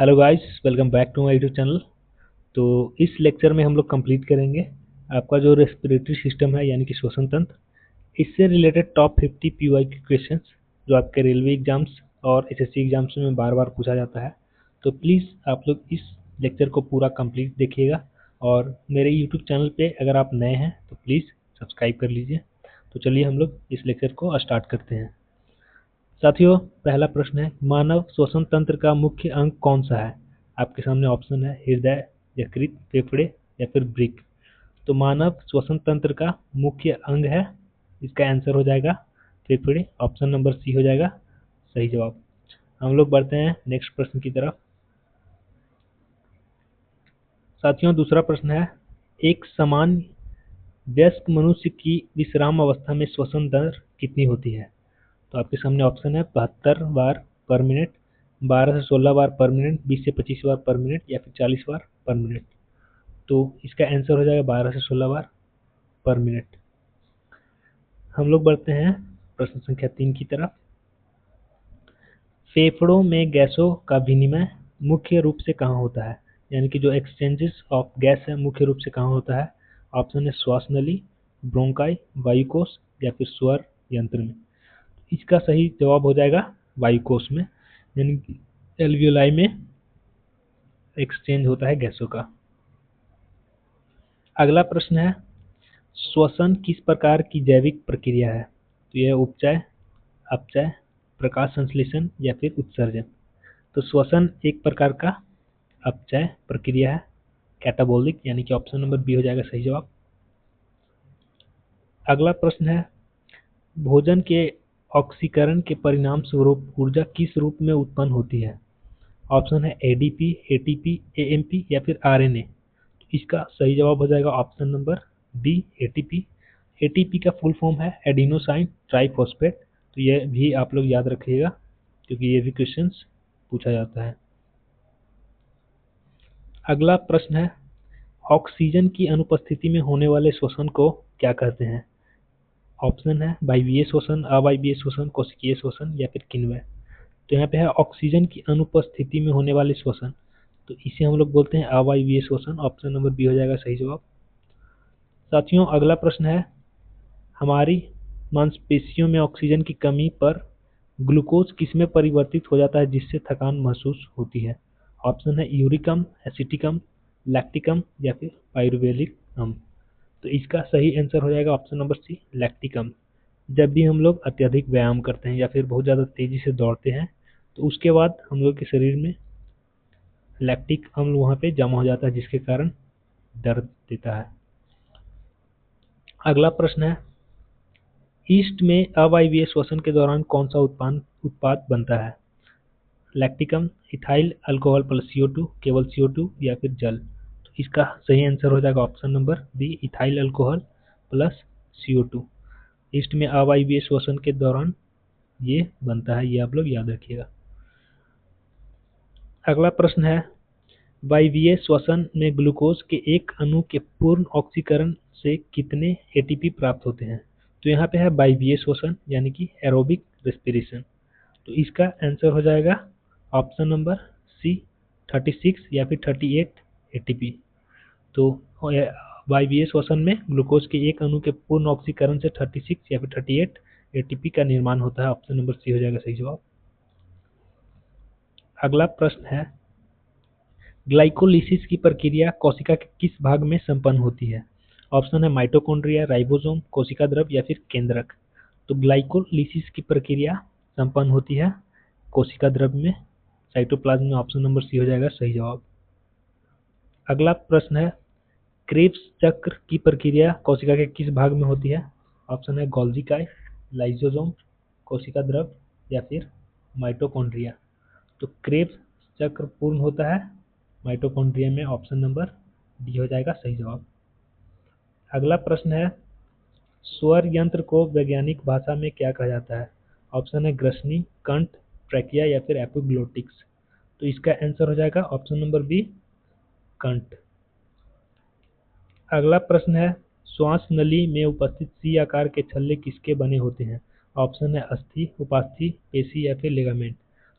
Hello guys, welcome back to my YouTube channel. तो इस lecture में हम लोग कंप्लीट करेंगे आपका जो रेस्पिरेटरी सिस्टम है यानी कि श्वसन तंत्र, इससे रिलेटेड टॉप 50 पीवाईक्यू क्वेश्चंस जो आपके रेलवे एग्जाम्स और एसएससी एग्जाम्स में बार बार पूछा जाता है। तो प्लीज़ आप लोग इस लेक्चर को पूरा कंप्लीट देखिएगा और मेरे यूट्यूब चैनल पे अगर आप नए हैं तो प्लीज़ सब्सक्राइब कर लीजिए। तो चलिए हम लोग इस लेक्चर को स्टार्ट करते हैं। साथियों, पहला प्रश्न है, मानव श्वसन तंत्र का मुख्य अंग कौन सा है? आपके सामने ऑप्शन है हृदय, यकृत, फेफड़े या फिर वृक्क। तो मानव श्वसन तंत्र का मुख्य अंग है, इसका आंसर हो जाएगा फेफड़े। ऑप्शन नंबर सी हो जाएगा सही जवाब। हम लोग बढ़ते हैं नेक्स्ट प्रश्न की तरफ। साथियों, दूसरा प्रश्न है, एक सामान्य वयस्क मनुष्य की विश्राम अवस्था में श्वसन दर कितनी होती है? तो आपके सामने ऑप्शन है 72 बार पर मिनट, 12 से 16 बार पर मिनट, 20 से 25 बार पर मिनट या फिर 40 बार पर मिनट। तो इसका आंसर हो जाएगा 12 से 16 बार पर मिनट। हम लोग बढ़ते हैं प्रश्न संख्या 3 की तरफ। फेफड़ों में गैसों का विनिमय मुख्य रूप से कहाँ होता है? यानी कि जो एक्सचेंजेस ऑफ गैस है मुख्य रूप से कहाँ होता है? ऑप्शन है श्वास नली, ब्रोंकाई, वायुकोश या फिर स्वर यंत्र में। इसका सही जवाब हो जाएगा वायुकोश में, यानी कि एल्वियोलाई में एक्सचेंज होता है गैसों का। अगला प्रश्न है, श्वसन किस प्रकार की जैविक प्रक्रिया है? तो यह उपचय, अपचय, प्रकाश संश्लेषण या फिर उत्सर्जन। तो श्वसन एक प्रकार का अपचय प्रक्रिया है, कैटाबोलिक, यानी कि ऑप्शन नंबर बी हो जाएगा सही जवाब। अगला प्रश्न है, भोजन के ऑक्सीकरण के परिणाम स्वरूप ऊर्जा किस रूप में उत्पन्न होती है? ऑप्शन है एडीपी, एटीपी, एएमपी या फिर आरएनए। तो इसका सही जवाब हो जाएगा option number D, ATP. ATP का फुल फॉर्म है एडिनोसाइन ट्राइफॉस्फेट। तो यह भी आप लोग याद रखिएगा क्योंकि ये भी क्वेश्चंस पूछा जाता है। अगला प्रश्न है, ऑक्सीजन की अनुपस्थिति में होने वाले श्वसन को क्या कहते हैं? ऑप्शन है वायवीय श्वसन, अवायवीय श्वसन, कोशिकीय श्वसन या फिर किण्वन। तो यहाँ पे है ऑक्सीजन की अनुपस्थिति में होने वाले श्वसन, तो इसे हम लोग बोलते हैं अवायवीय श्वसन। ऑप्शन नंबर बी हो जाएगा सही जवाब। साथियों, अगला प्रश्न है, हमारी मांसपेशियों में ऑक्सीजन की कमी पर ग्लूकोज किसमें परिवर्तित हो जाता है जिससे थकान महसूस होती है? ऑप्शन है यूरिकम, एसिटिकम, लैक्टिकम या फिर पाइरुवेलिक अम्ल। तो इसका सही आंसर हो जाएगा ऑप्शन नंबर सी, लैक्टिकम। जब भी हम लोग अत्यधिक व्यायाम करते हैं या फिर बहुत ज़्यादा तेज़ी से दौड़ते हैं तो उसके बाद हम लोग के शरीर में लैक्टिक अम्ल वहाँ पे जमा हो जाता है जिसके कारण दर्द देता है। अगला प्रश्न है, ईस्ट में अवायवीय श्वसन के दौरान कौन सा उत्पाद बनता है? लैक्टिकम, इथाइल अल्कोहल प्लस CO2, केवल CO2 या फिर जल। तो इसका सही आंसर हो जाएगा option number B, ethyl alcohol plus CO2। Yeast में अवायवीय श्वसन के दौरान ये बनता है, ये आप लोग याद रखिएगा। अगला प्रश्न है, वायवीय श्वसन में ग्लूकोज के एक अणु के पूर्ण ऑक्सीकरण से कितने एटीपी प्राप्त होते हैं? तो यहाँ पे है वायवीय श्वसन यानी कि एरोबिक रेस्पिरेशन। तो इसका आंसर हो जाएगा ऑप्शन नंबर सी, 36 या फिर 38 एटीपी। तो वायवीय श्वसन में ग्लूकोज के एक अणु के पूर्ण ऑक्सीकरण से 36 या फिर 38 एटीपी का निर्माण होता है। ऑप्शन नंबर सी हो जाएगा सही जवाब। अगला प्रश्न है, ग्लाइकोलिसिस की प्रक्रिया कोशिका के किस भाग में संपन्न होती है? ऑप्शन है माइटोकॉन्ड्रिया, राइबोसोम, कोशिका द्रव या फिर केंद्रक। तो ग्लाइकोलिसिस की प्रक्रिया संपन्न होती है कोशिका द्रव में, साइटोप्लाज्म में। ऑप्शन नंबर सी हो जाएगा सही जवाब। अगला प्रश्न है, क्रेब्स चक्र की प्रक्रिया कोशिका के किस भाग में होती है? ऑप्शन है गोल्गी काय, लाइसोसोम, कोशिका द्रव या फिर माइटोकॉन्ड्रिया। तो क्रेब्स चक्र पूर्ण होता है माइटोकॉन्ड्रिया में। ऑप्शन नंबर डी हो जाएगा सही जवाब। अगला प्रश्न है, स्वर यंत्र को वैज्ञानिक भाषा में क्या कहा जाता है? ऑप्शन है ग्रसनी, कंठ, ट्रैकिया या फिर एपिग्लोटिक्स। तो इसका आंसर हो जाएगा ऑप्शन नंबर बी, कंठ। अगला प्रश्न है, श्वास नली में उपस्थित सी आकार के छल्ले किसके बने होते हैं? ऑप्शन है अस्थि, उपास्थि, पेशी या फिर लिगामेंट।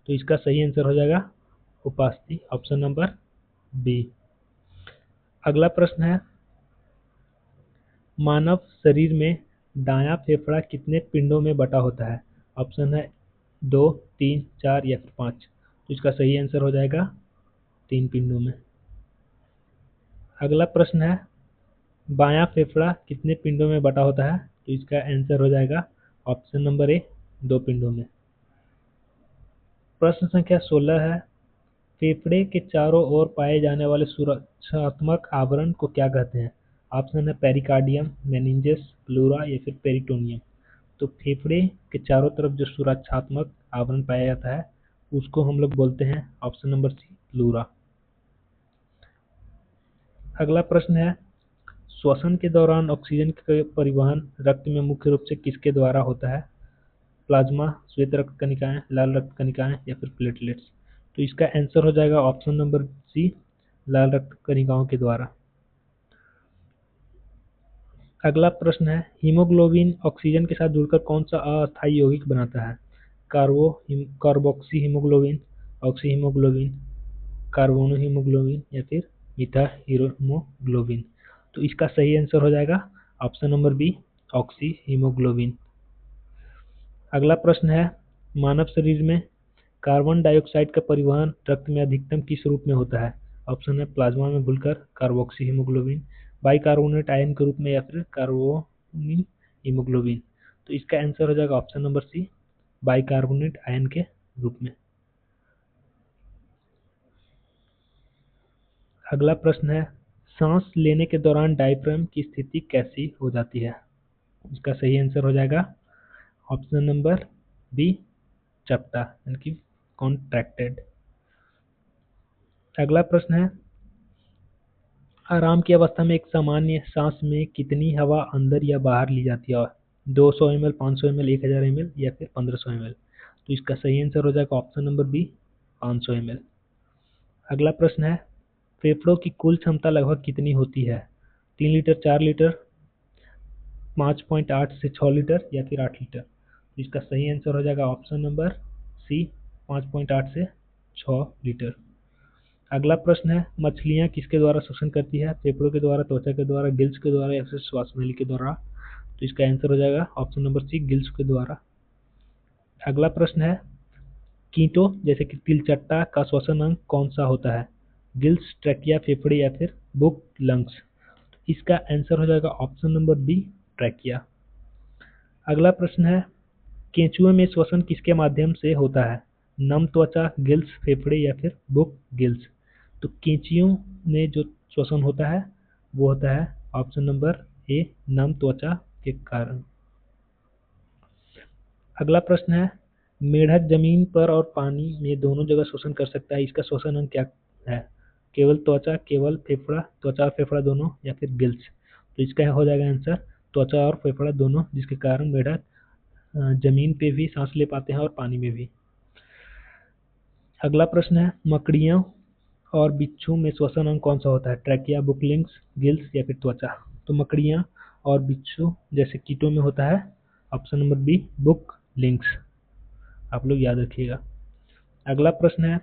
तो इसका सही आंसर हो जाएगा उपास्थि, ऑप्शन नंबर बी। अगला प्रश्न है, मानव शरीर में दायां फेफड़ा कितने पिंडों में बटा होता है? ऑप्शन है 2, 3, 4 या फिर 5। तो इसका सही आंसर हो जाएगा 3 पिंडों में। अगला प्रश्न है, बायां फेफड़ा कितने पिंडों में बटा होता है? तो इसका आंसर हो जाएगा ऑप्शन नंबर ए, 2 पिंडों में। प्रश्न संख्या 16 है, फेफड़े के चारों ओर पाए जाने वाले सुरक्षात्मक आवरण को क्या कहते हैं? ऑप्शन है पेरिकार्डियम, मेनिंजेस, प्लूरा या फिर पेरिटोनियम। तो फेफड़े के चारों तरफ जो सुरक्षात्मक आवरण पाया जाता है उसको हम लोग बोलते हैं ऑप्शन नंबर सी, प्लूरा। अगला प्रश्न है, श्वसन के दौरान ऑक्सीजन का परिवहन रक्त में मुख्य रूप से किसके द्वारा होता है? प्लाज्मा, श्वेत रक्त कणिकाएं, लाल रक्त कणिकाएं या फिर प्लेटलेट्स। तो इसका आंसर हो जाएगा ऑप्शन नंबर सी, लाल रक्त कणिकाओं के द्वारा। अगला प्रश्न है, हीमोग्लोबिन ऑक्सीजन के साथ जुड़कर कौन सा अस्थायी यौगिक बनाता है? Carboxy haemoglobin, oxy haemoglobin, carbono haemoglobin या फिर मीथा हीमोग्लोबिन। तो इसका सही आंसर हो जाएगा option number B, oxyhaemoglobin. अगला प्रश्न है, मानव शरीर में कार्बन डाइऑक्साइड का परिवहन रक्त में अधिकतम किस रूप में होता है? ऑप्शन है प्लाज्मा में घुलकर, कार्बोक्सी हीमोग्लोबिन, बाइकार्बोनेट आयन के रूप में या फिर कार्बोनिल हीमोग्लोबिन। तो इसका आंसर हो जाएगा option number C, bicarbonate ion के रूप में। अगला प्रश्न है, सांस लेने के दौरान डायफ्राम की स्थिति कैसी हो जाती है? इसका सही आंसर हो जाएगा ऑप्शन नंबर बी, चपटा यानी कि कॉन्ट्रैक्टेड। अगला प्रश्न है, आराम की अवस्था में एक सामान्य सांस में कितनी हवा अंदर या बाहर ली जाती है? 200 ml, 500 ml, 1000 ml या फिर 1500 ml। तो इसका सही आंसर हो जाएगा ऑप्शन नंबर बी, 500 ml। अगला प्रश्न है, फेफड़ों की कुल क्षमता लगभग कितनी होती है? 3 लीटर, 4 लीटर, 5.8 से 6 लीटर या फिर 8 लीटर। तो इसका सही आंसर हो जाएगा ऑप्शन नंबर सी, 5.8 से 6 लीटर। अगला प्रश्न है, मछलियां किसके द्वारा श्वसन करती है? फेफड़ों के द्वारा, त्वचा के द्वारा, गिल्स के द्वारा या फिर श्वास नली के द्वारा। तो इसका आंसर हो जाएगा ऑप्शन नंबर सी, गिल्स के द्वारा। अगला प्रश्न है, कीटों जैसे कि तिलचट्टा का श्वसन अंग कौन सा होता है? गिल्स, ट्रैकिया, फेफड़े या फिर बुक, लंग्स। इसका आंसर हो जाएगा ऑप्शन नंबर बी, ट्रैकिया। अगला प्रश्न है, केंचुए में श्वसन किसके माध्यम से होता है? नम त्वचा, गिल्स, फेफड़े या फिर बुक, गिल्स। तो केंचियों में जो श्वसन होता है वो होता है ऑप्शन नंबर ए, नम त्वचा के कारण। अगला प्रश्न है, मेढक जमीन पर और पानी में दोनों जगह श्वसन कर सकता है, इसका श्वसन अंग क्या है? केवल त्वचा, केवल फेफड़ा, त्वचा और फेफड़ा दोनों या फिर गिल्स। तो इसका हो जाएगा आंसर त्वचा और फेफड़ा दोनों, जिसके कारण मेढक जमीन पे भी सांस ले पाते हैं और पानी में भी। अगला प्रश्न है, मकड़ियों और बिच्छू में श्वसन अंग कौन सा होता है? ट्रैकिया, बुकलिंग्स, गिल्स या फिर त्वचा। तो मकड़ियाँ और बिच्छू जैसे कीटों में होता है option number B, book links. आप लोग याद रखिएगा। अगला प्रश्न है,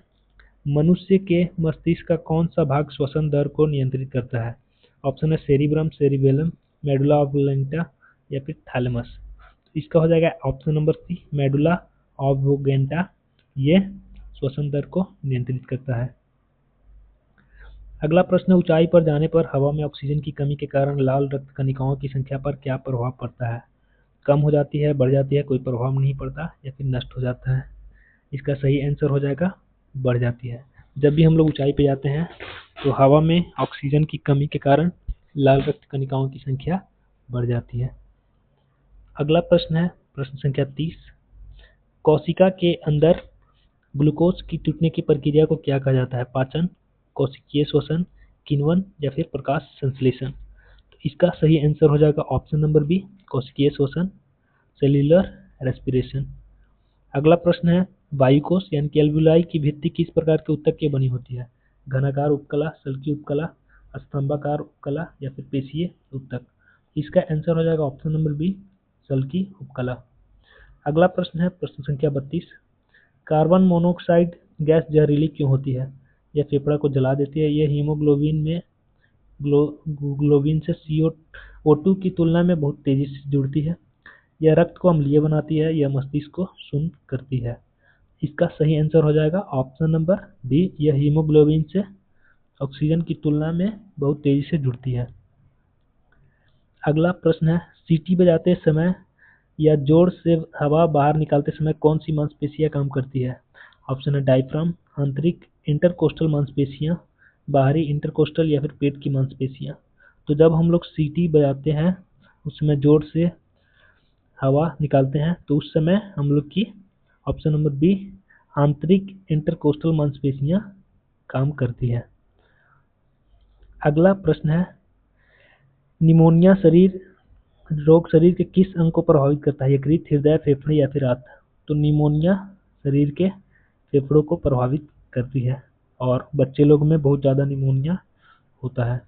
मनुष्य के मस्तिष्क का कौन सा भाग श्वसन दर को नियंत्रित करता है? ऑप्शन है सेरिब्रम, सेरिबेलम, मेडुला ऑब्लेंटा या फिर थैलेमस। तो इसका हो जाएगा ऑप्शन नंबर सी, मेडुला ऑब्लेंटा। ये श्वसन दर को नियंत्रित करता है। अगला प्रश्न, ऊंचाई पर जाने पर हवा में ऑक्सीजन की कमी के कारण लाल रक्त कणिकाओं की संख्या पर क्या प्रभाव पड़ता है? कम हो जाती है, बढ़ जाती है, कोई प्रभाव नहीं पड़ता या फिर नष्ट हो जाता है? इसका सही आंसर हो जाएगा बढ़ जाती है। जब भी हम लोग ऊंचाई पे जाते हैं तो हवा में ऑक्सीजन की कमी के कारण लाल रक्त कणिकाओं की संख्या बढ़ जाती है। अगला प्रश्न है प्रश्न संख्या 30, कोशिका के अंदर ग्लूकोज की टूटने की प्रक्रिया को क्या कहा जाता है? पाचन, कोशिकीय श्वसन, किण्वन या फिर प्रकाश संश्लेषण। तो इसका सही आंसर हो जाएगा ऑप्शन नंबर बी, कोशिकीय श्वसन, सेल्यूलर रेस्पिरेशन। अगला प्रश्न है, वायुकोश यानी कि एल्वुलाई की भित्ति किस प्रकार के ऊतक की बनी होती है? घनाकार उपकला, सल्की उपकला, स्तंभाकार उपकला या फिर पेशीय ऊतक। इसका आंसर हो जाएगा ऑप्शन नंबर बी, सल्की उपकला। अगला प्रश्न है प्रश्न संख्या 32, कार्बन मोनोऑक्साइड गैस जहरीली क्यों होती है? यह फेफड़ा को जला देती है, यह हीमोग्लोबिन में ग्लोबिन से CO2 की तुलना में बहुत तेजी से जुड़ती है, यह रक्त को अम्लीय बनाती है, यह मस्तिष्क को शून्य करती है। इसका सही आंसर हो जाएगा ऑप्शन नंबर बी, यह हीमोग्लोबिन से ऑक्सीजन की तुलना में बहुत तेजी से जुड़ती है। अगला प्रश्न है, सीटी बजाते समय या जोर से हवा बाहर निकालते समय कौन सी मांसपेशियां काम करती है? ऑप्शन है डायफ्राम, आंतरिक इंटरकोस्टल मांसपेशियां, बाहरी इंटरकोस्टल या फिर पेट की मांसपेशियां। तो जब हम लोग सीटी बजाते हैं उसमें जोर से हवा निकालते हैं तो उस समय हम लोग की ऑप्शन नंबर बी, आंतरिक इंटरकोस्टल मांसपेशियां काम करती है। अगला प्रश्न है, निमोनिया रोग शरीर के किस अंग को प्रभावित करता है? यकृत, हृदय, फेफड़े या फिर आंत? तो निमोनिया शरीर के फेफड़ों को प्रभावित करती है और बच्चे लोग में बहुत ज़्यादा निमोनिया होता है।